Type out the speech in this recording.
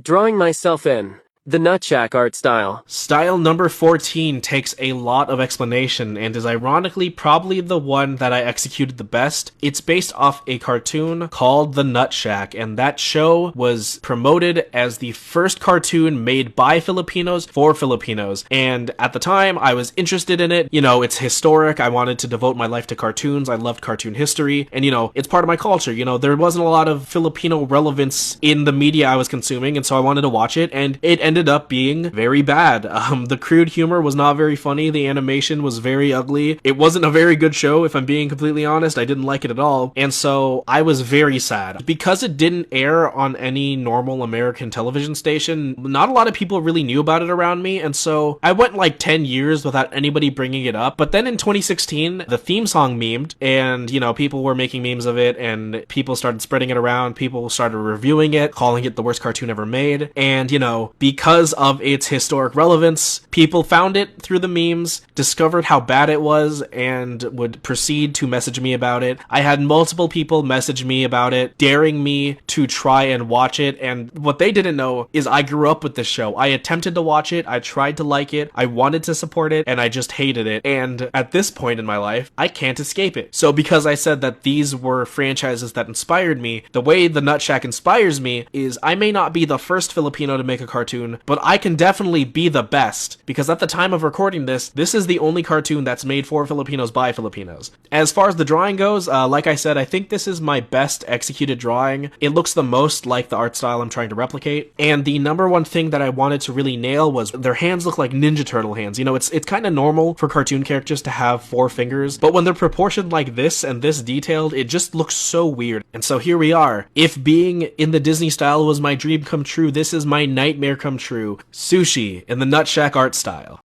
Drawing myself in. The Nutshack art style. Style number 14 takes a lot of explanation and is ironically probably the one that I executed the best. It's based off a cartoon called The Nutshack, and that show was promoted as the first cartoon made by Filipinos for Filipinos. And at the time, I was interested in it. You know, it's historic. I wanted to devote my life to cartoons. I loved cartoon history. And, you know, it's part of my culture. You know, there wasn't a lot of Filipino relevance in the media I was consuming, and so I wanted to watch it, and it ended up being very bad. The crude humor was not very funny. The animation was very ugly. It wasn't a very good show, if I'm being completely honest. I didn't like it at all. And so I was very sad. Because it didn't air on any normal American television station, not a lot of people really knew about it around me, and so I went like 10 years without anybody bringing it up. But then in 2016, the theme song memed, and, you know, people were making memes of it, and people started spreading it around. People started reviewing it, calling it the worst cartoon ever made. And, you know, because of its historic relevance, people found it through the memes, discovered how bad it was, and would proceed to message me about it. I had multiple people message me about it, daring me to try and watch it, and what they didn't know is I grew up with this show. I attempted to watch it, I tried to like it, I wanted to support it, and I just hated it. And at this point in my life, I can't escape it. So because I said that these were franchises that inspired me, the way The Nutshack inspires me is I may not be the first Filipino to make a cartoon, but I can definitely be the best, because at the time of recording this is the only cartoon that's made for Filipinos by Filipinos. As far as the drawing goes, like I said, I think this is my best executed drawing. It looks the most like the art style I'm trying to replicate, and the number one thing that I wanted to really nail was their hands look like Ninja Turtle hands. You know, it's kind of normal for cartoon characters to have 4 fingers, but when they're proportioned like this and this detailed, it just looks so weird. And so here we are. If being in the Disney style was my dream come true, this is my nightmare come true. Sushi in the Nutshack art style.